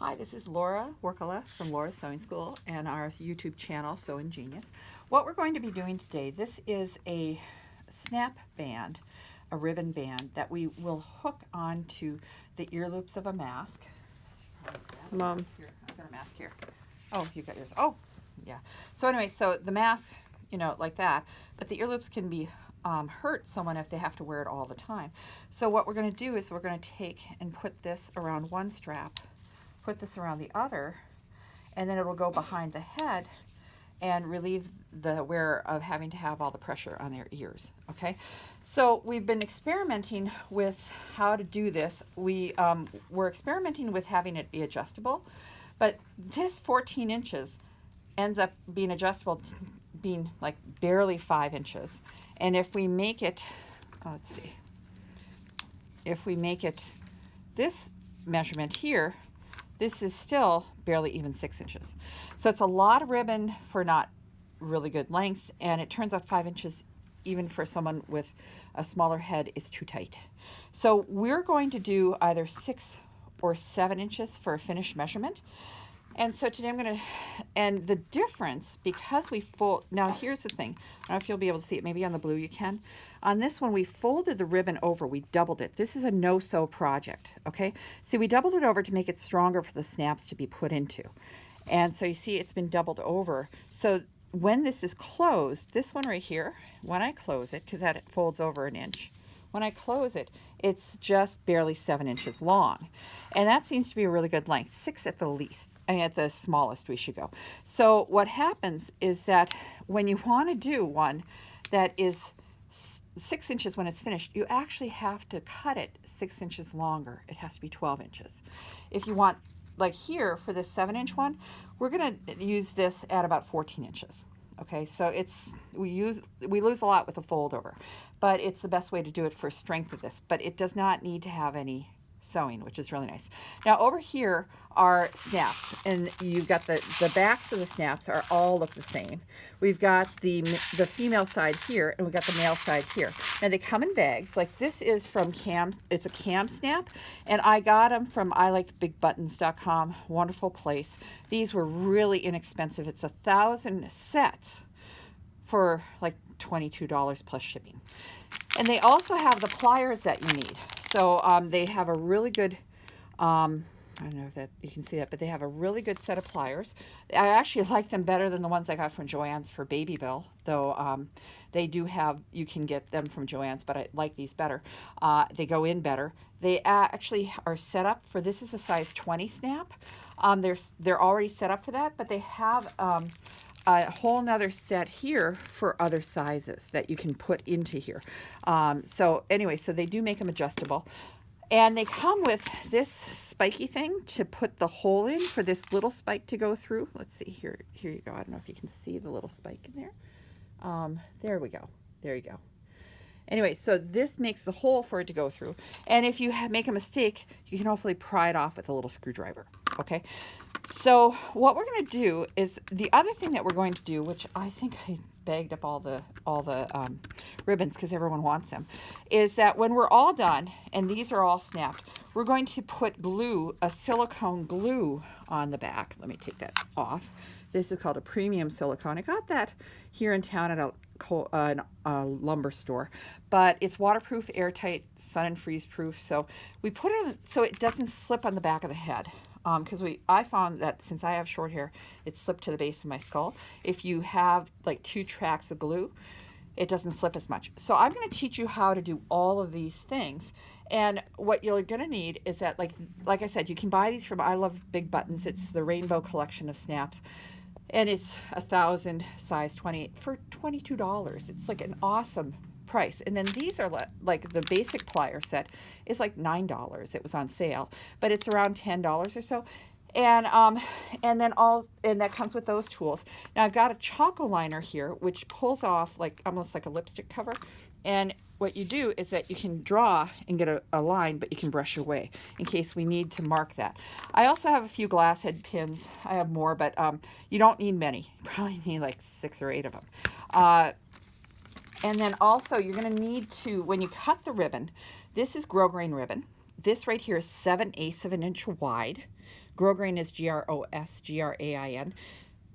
Hi, this is Laura Workala from Laura's Sewing School and our YouTube channel, Sew Ingenious. What we're going to be doing today, this is a snap band, a ribbon band that we will hook onto the ear loops of a mask. Mom. Here, I've got a mask here. Oh, you got yours. Oh, yeah. So anyway, so the mask, like that, but the ear loops can be hurt someone if they have to wear it all the time. So what we're going to do is we're going to take and put this around one strap, put this around the other, and then it will go behind the head and relieve the wearer of having to have all the pressure on their ears. Okay, so we've been experimenting with how to do this. We're experimenting with having it be adjustable, but this 14 inches ends up being adjustable, being like barely 5 inches. And if we make it, let's see, if we make it this measurement here, this is still barely even 6 inches. So it's a lot of ribbon for not really good length, and it turns out 5 inches, even for someone with a smaller head, is too tight. So we're going to do either 6 or 7 inches for a finished measurement. And so today I'm going to, and the difference, because we fold, now here's the thing, I don't know if you'll be able to see it, maybe on the blue you can. On this one, we folded the ribbon over, we doubled it. This is a no-sew project, okay? See, we doubled it over to make it stronger for the snaps to be put into. And so you see it's been doubled over. So when this is closed, this one right here, when I close it, because that folds over an inch, when I close it, it's just barely 7 inches long. And that seems to be a really good length, 6 at the least. I mean, at the smallest we should go. So what happens is that when you want to do one that is 6 inches when it's finished, you actually have to cut it 6 inches longer. It has to be 12 inches. If you want, like here for this 7-inch one, we're going to use this at about 14 inches. Okay, so we lose a lot with the fold over, but it's the best way to do it for strength of this. But it does not need to have any sewing, which is really nice. Now over here are snaps, and you've got the backs of the snaps are all look the same. We've got the female side here, and we've got the male side here. And they come in bags. Like this is from Cam, it's a Cam snap, and I got them from ilikebigbuttons.com. Wonderful place. These were really inexpensive. It's 1,000 sets for like $22 plus shipping. And they also have the pliers that you need. So they have a really good, I don't know if that you can see that, but they have a really good set of pliers. I actually like them better than the ones I got from Joann's for Babyville, though they do have, you can get them from Joann's, but I like these better. They go in better. They actually are set up for, this is a size 20 snap. They're already set up for that, but they have a whole nother set here for other sizes that you can put into here. So anyway, so they do make them adjustable. And they come with this spiky thing to put the hole in for this little spike to go through. Let's see, here you go. I don't know if you can see the little spike in there. There we go. There you go. Anyway, so this makes the hole for it to go through. And if you make a mistake, you can hopefully pry it off with a little screwdriver, okay? So what we're going to do is, the other thing that we're going to do, which I think I bagged up all the ribbons because everyone wants them, is that when we're all done, and these are all snapped, we're going to put glue, a silicone glue on the back. Let me take that off. This is called a premium silicone. I got that here in town at a lumber store, but it's waterproof, airtight, sun and freeze proof. So we put it on so it doesn't slip on the back of the head. Because I found that since I have short hair, it slipped to the base of my skull. If you have like 2 tracks of glue, it doesn't slip as much. So I'm going to teach you how to do all of these things. And what you're going to need is that, like I said, you can buy these from I Love Big Buttons. It's the rainbow collection of snaps. And it's 1,000 size 20 for $22. It's like an awesome price. And then these are like the basic plier set is like $9. It was on sale, but it's around $10 or so. And that comes with those tools. Now I've got a Choco liner here, which pulls off like almost like a lipstick cover. And what you do is that you can draw and get a line, but you can brush away in case we need to mark that. I also have a few glass head pins. I have more, but you don't need many. You probably need like 6 or 8 of them. And then also you're going to need to, when you cut the ribbon, this is grosgrain ribbon. This right here is 7/8 of an inch wide. Grosgrain is grosgrain.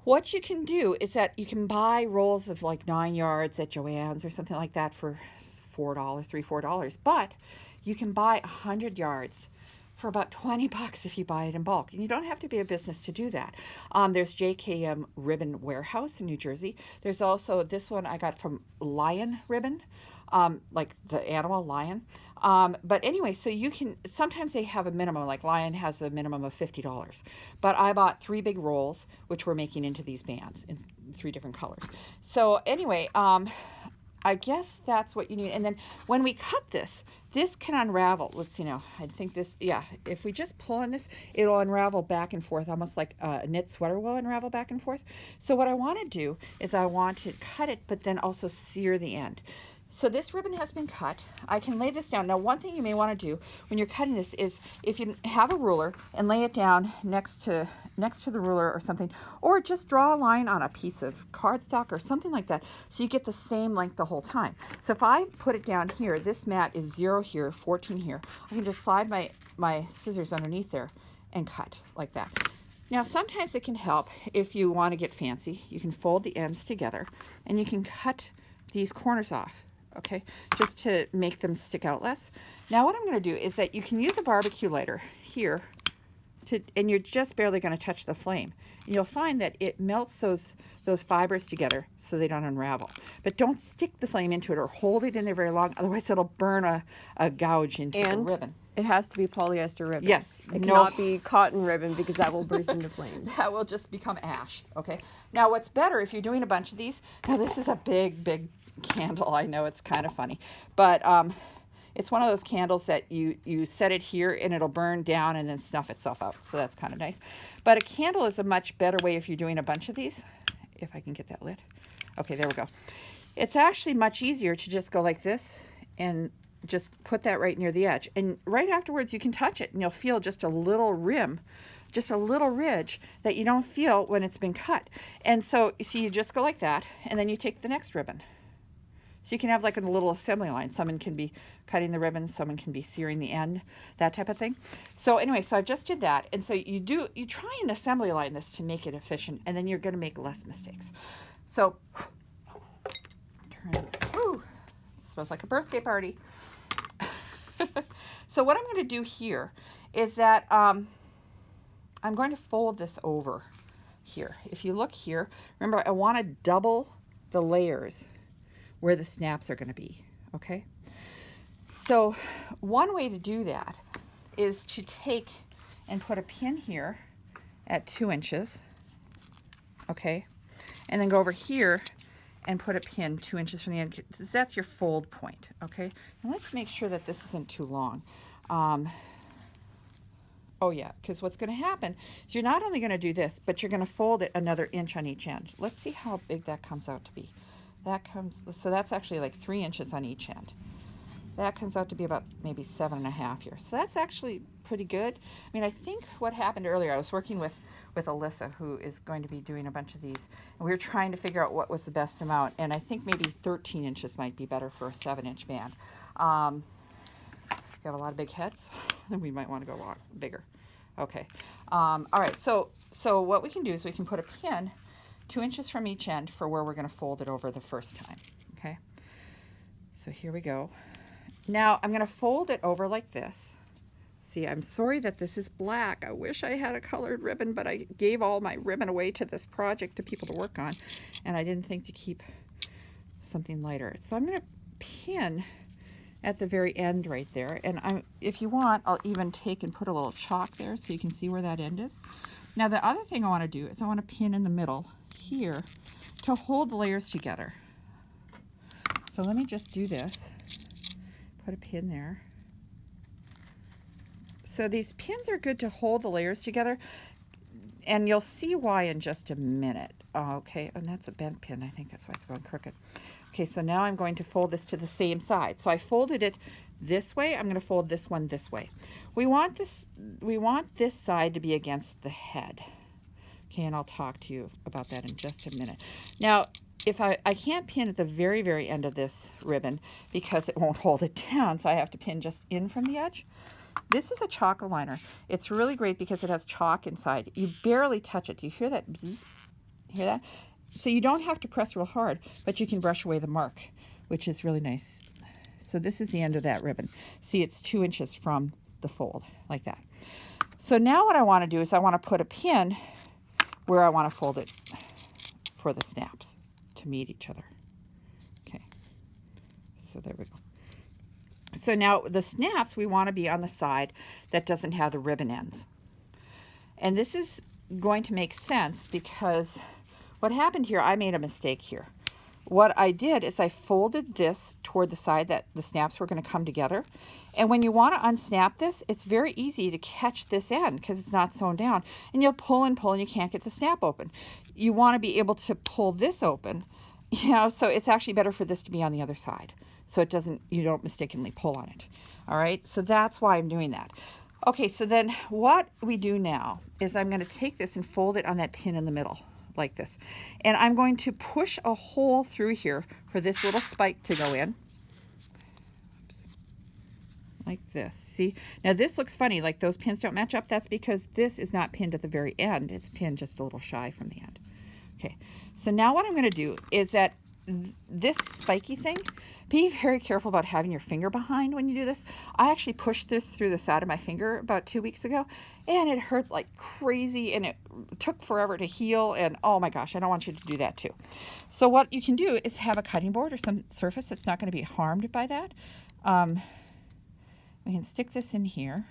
What you can do is that you can buy rolls of like 9 yards at Joann's or something like that for $4, $3, $4. But you can buy 100 yards for about $20 if you buy it in bulk. And you don't have to be a business to do that. There's JKM Ribbon Warehouse in New Jersey. There's also this one I got from Lion Ribbon, like the animal lion. But anyway, so you can, sometimes they have a minimum, like Lion has a minimum of $50. But I bought 3 big rolls, which we're making into these bands in 3 different colors. So anyway, I guess that's what you need. And then when we cut this, this can unravel. Let's see now. I think this, yeah, if we just pull on this, it'll unravel back and forth, almost like a knit sweater will unravel back and forth. So what I want to do is I want to cut it, but then also sear the end. So this ribbon has been cut. I can lay this down. Now, one thing you may want to do when you're cutting this is if you have a ruler and lay it down next to the ruler or something, or just draw a line on a piece of cardstock or something like that so you get the same length the whole time. So if I put it down here, this mat is 0 here, 14 here. I can just slide my scissors underneath there and cut like that. Now, sometimes it can help if you want to get fancy. You can fold the ends together and you can cut these corners off. Okay, just to make them stick out less. Now what I'm going to do is that you can use a barbecue lighter here, and you're just barely going to touch the flame. And you'll find that it melts those fibers together so they don't unravel. But don't stick the flame into it or hold it in there very long, otherwise it'll burn a gouge into the ribbon. It has to be polyester ribbon. Yes. It cannot be cotton ribbon because that will burst into flames. That will just become ash, okay? Now what's better if you're doing a bunch of these, now this is a big candle. I know it's kind of funny, but it's one of those candles that you set it here and it'll burn down and then snuff itself out. So that's kind of nice. But a candle is a much better way if you're doing a bunch of these. If I can get that lit. Okay, there we go. It's actually much easier to just go like this and just put that right near the edge. And right afterwards you can touch it and you'll feel just a little rim, just a little ridge that you don't feel when it's been cut. And so you see, you just go like that and then you take the next ribbon. So you can have like a little assembly line. Someone can be cutting the ribbon, someone can be searing the end, that type of thing. So anyway, so I just did that. And so you try and assembly line this to make it efficient, and then you're going to make less mistakes. So, ooh, it smells like a birthday party. So what I'm going to do here is that I'm going to fold this over here. If you look here, remember I want to double the layers where the snaps are going to be, okay? So one way to do that is to take and put a pin here at 2 inches, okay? And then go over here and put a pin 2 inches from the end. That's your fold point, okay? And let's make sure that this isn't too long. Oh yeah, because what's going to happen is you're not only going to do this, but you're going to fold it another inch on each end. Let's see how big that comes out to be. So that's actually like 3 inches on each end. That comes out to be about maybe 7.5 here. So that's actually pretty good. I mean, I think what happened earlier, I was working with Alyssa, who is going to be doing a bunch of these, and we were trying to figure out what was the best amount, and I think maybe 13 inches might be better for a 7-inch band. If you have a lot of big heads, then we might want to go a lot bigger. Okay. All right, so what we can do is we can put a pin 2 inches from each end for where we're going to fold it over the first time, okay? So here we go. Now I'm going to fold it over like this. See, I'm sorry that this is black. I wish I had a colored ribbon, but I gave all my ribbon away to this project to people to work on, and I didn't think to keep something lighter. So I'm going to pin at the very end right there, and if you want, I'll even take and put a little chalk there so you can see where that end is. Now the other thing I want to do is I want to pin in the middle here to hold the layers together. So let me just do this. Put a pin there. So these pins are good to hold the layers together, and you'll see why in just a minute. Okay, and that's a bent pin. I think that's why it's going crooked. Okay, so now I'm going to fold this to the same side. So I folded it this way. I'm going to fold this one this way. We want this side to be against the head. Okay, and I'll talk to you about that in just a minute. Now, if I can't pin at the very, very end of this ribbon because it won't hold it down, so I have to pin just in from the edge. This is a chalk aligner. It's really great because it has chalk inside. You barely touch it. Do you hear that bzzz? Hear that? So you don't have to press real hard, but you can brush away the mark, which is really nice. So this is the end of that ribbon. See, it's 2 inches from the fold, like that. So now what I want to do is I want to put a pin where I want to fold it for the snaps to meet each other. Okay, so there we go. So now the snaps, we want to be on the side that doesn't have the ribbon ends. And this is going to make sense because what happened here, I made a mistake here. What I did is I folded this toward the side that the snaps were going to come together. And when you want to unsnap this, it's very easy to catch this end because it's not sewn down. And you'll pull and pull and you can't get the snap open. You want to be able to pull this open, you know, so it's actually better for this to be on the other side. So it doesn't, you don't mistakenly pull on it. All right, so that's why I'm doing that. Okay, so then what we do now is I'm going to take this and fold it on that pin in the middle, like this. And I'm going to push a hole through here for this little spike to go in. Oops. Like this. See? Now this looks funny, like those pins don't match up. That's because this is not pinned at the very end. It's pinned just a little shy from the end. Okay, so now what I'm going to do is that this spiky thing, be very careful about having your finger behind when you do this. I actually pushed this through the side of my finger about 2 weeks ago, and it hurt like crazy, and it took forever to heal, and oh my gosh, I don't want you to do that too. So what you can do is have a cutting board or some surface that's not going to be harmed by that. We can stick this in here,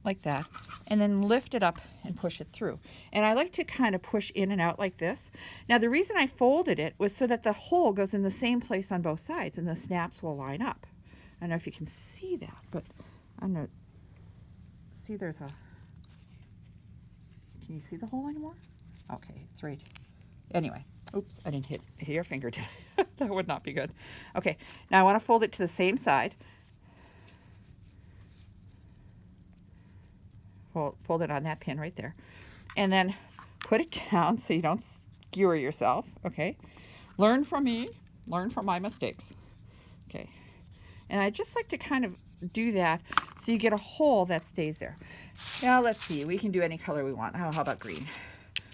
like that, and then lift it up and push it through. And I like to kind of push in and out like this. Now the reason I folded it was so that the hole goes in the same place on both sides and the snaps will line up. I don't know if you can see that, but I don't know. See, there's a, can you see the hole anymore? Okay, it's right. Anyway, oops, I didn't hit your finger, did I? That would not be good. Okay, now I want to fold it to the same side. Fold it on that pin right there. And then put it down so you don't skewer yourself, okay? Learn from me. Learn from my mistakes. Okay. And I just like to kind of do that so you get a hole that stays there. Now let's see. We can do any color we want. How about green?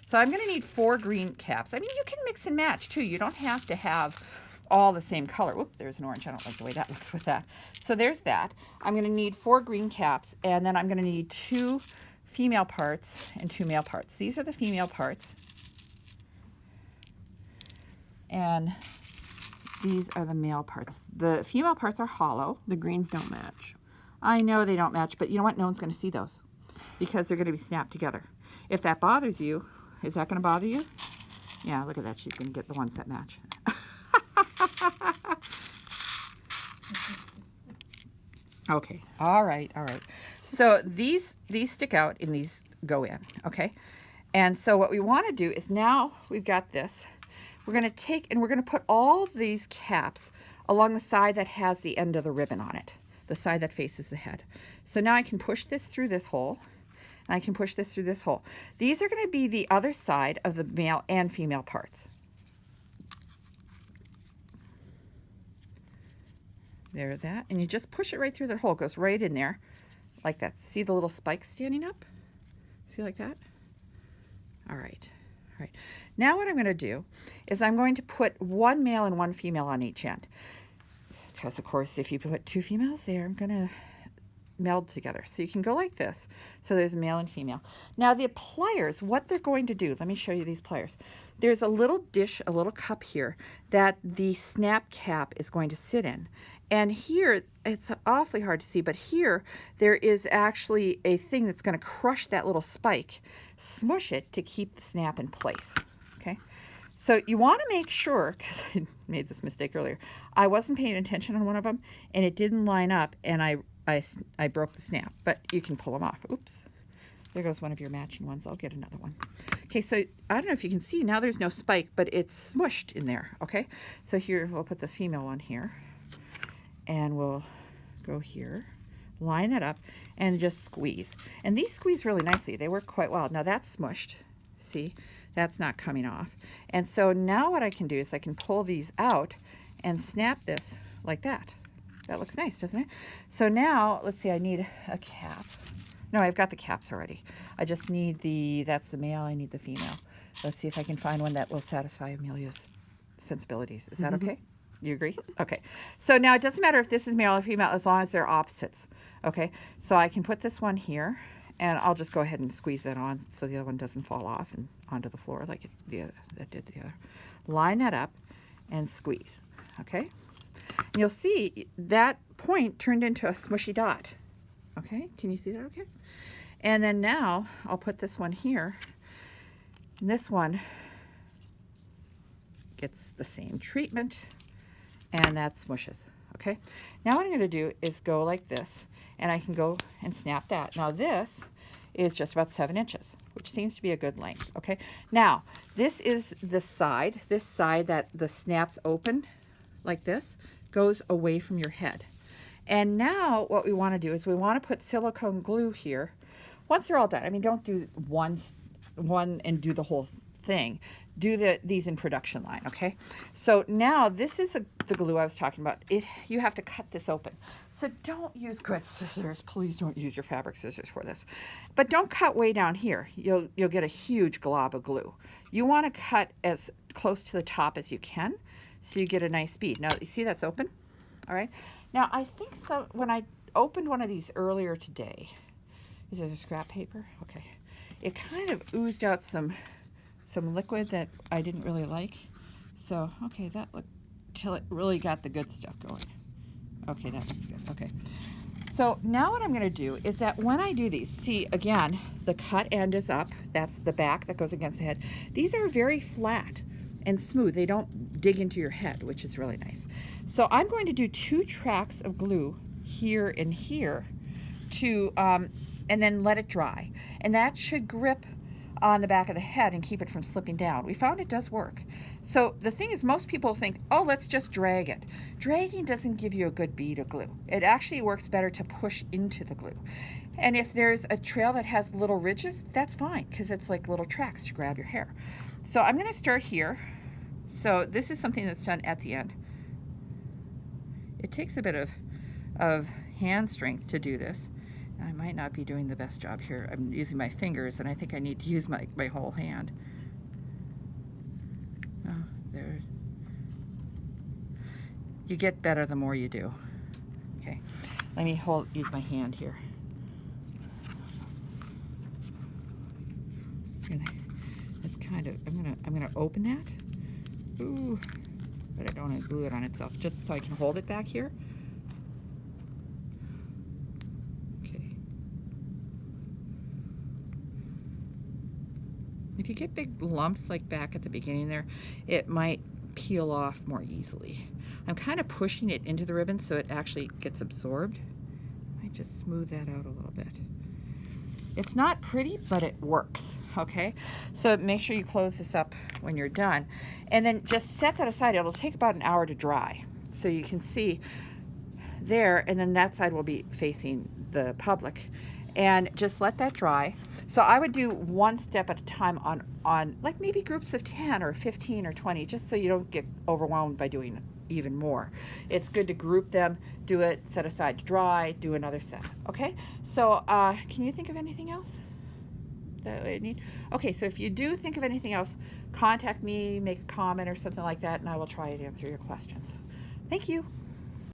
So I'm going to need 4 green caps. I mean, you can mix and match too. You don't have to have all the same color. Whoop, there's an orange. I don't like the way that looks with that. So there's that. I'm going to need 4 green caps, and then I'm going to need 2 female parts and 2 male parts. These are the female parts, and these are the male parts. The female parts are hollow. The greens don't match. I know they don't match, but you know what? No one's going to see those because they're going to be snapped together. If that bothers you, is that going to bother you? Yeah, look at that. She's going to get the ones that match. Okay, all right. So these stick out and these go in, okay? And so what we want to do is, now we've got this, we're going to take and we're going to put all these caps along the side that has the end of the ribbon on it, the side that faces the head. So now I can push this through this hole, and I can push this through this hole. These are going to be the other side of the male and female parts. There's that, and you just push it right through the hole. It goes right in there, like that. See the little spikes standing up? See, like that? All right. Now what I'm going to do is I'm going to put 1 male and 1 female on each end. Because, of course, if you put 2 females there, I'm going to meld together. So you can go like this. So there's male and female. Now the pliers, what they're going to do, let me show you these pliers. There's a little dish, a little cup here that the snap cap is going to sit in. And here, it's awfully hard to see, but here there is actually a thing that's going to crush that little spike, smush it to keep the snap in place, okay? So you want to make sure, because I made this mistake earlier, I wasn't paying attention on one of them, and it didn't line up, and I broke the snap, but you can pull them off. Oops. There goes one of your matching ones. I'll get another one. Okay, so I don't know if you can see, now there's no spike, but it's smushed in there, okay? So here, we'll put this female one here. And we'll go here, line that up, and just squeeze. And these squeeze really nicely. They work quite well. Now that's smushed. See, that's not coming off. And so now what I can do is I can pull these out and snap this like that. That looks nice, doesn't it? So now, let's see, I need a cap. No, I've got the caps already. I just need that's the male, I need the female. Let's see if I can find one that will satisfy Amelia's sensibilities. Is that okay? You agree? Okay. So now it doesn't matter if this is male or female as long as they're opposites. Okay. So I can put this one here, and I'll just go ahead and squeeze that on so the other one doesn't fall off and onto the floor like that did the other. Line that up and squeeze. Okay. And you'll see that point turned into a smushy dot. Okay. Can you see that? Okay. And then now I'll put this one here. And this one gets the same treatment, and that smushes. Okay. Now what I'm going to do is go like this, and I can go and snap that. Now this is just about 7 inches, which seems to be a good length. Okay. Now this is the side. This side that the snaps open like this goes away from your head. And now what we want to do is we want to put silicone glue here. Once they're all done, I mean, don't do one and do the whole thing. Do these in production line, okay? So now this is the glue I was talking about. You have to cut this open. So don't use good scissors. Please don't use your fabric scissors for this. But don't cut way down here. You'll get a huge glob of glue. You want to cut as close to the top as you can so you get a nice bead. Now, you see that's open? All right. Now, I think so. When I opened one of these earlier today, is it a scrap paper? Okay. It kind of oozed out some liquid that I didn't really like. So, okay, that looked till it really got the good stuff going. Okay, that looks good. Okay. So now what I'm going to do is that when I do these, see, again, the cut end is up. That's the back that goes against the head. These are very flat and smooth. They don't dig into your head, which is really nice. So I'm going to do 2 tracks of glue here and here to, and then let it dry. And that should grip on the back of the head and keep it from slipping down. We found it does work. So the thing is, most people think, oh, let's just drag it. Dragging doesn't give you a good bead of glue. It actually works better to push into the glue. And if there's a trail that has little ridges, that's fine, because it's like little tracks to grab your hair. So I'm going to start here. So this is something that's done at the end. It takes a bit of hand strength to do this. I might not be doing the best job here. I'm using my fingers, and I think I need to use my whole hand. Oh, there. You get better the more you do. Okay, let me use my hand here. It's kind of. I'm gonna open that. Ooh, but I don't want to glue it on itself. Just so I can hold it back here. If you get big lumps like back at the beginning there, it might peel off more easily. I'm kind of pushing it into the ribbon so it actually gets absorbed. I might just smooth that out a little bit. It's not pretty, but it works, okay? So make sure you close this up when you're done. And then just set that aside. It'll take about an hour to dry. So you can see there, and then that side will be facing the public. And just let that dry. So I would do one step at a time on like maybe groups of 10 or 15 or 20, just so you don't get overwhelmed by doing even more. It's good to group them, do it, set aside to dry, do another set. Okay, so can you think of anything else that I need? Okay, so if you do think of anything else, contact me, make a comment or something like that, and I will try to answer your questions. Thank you.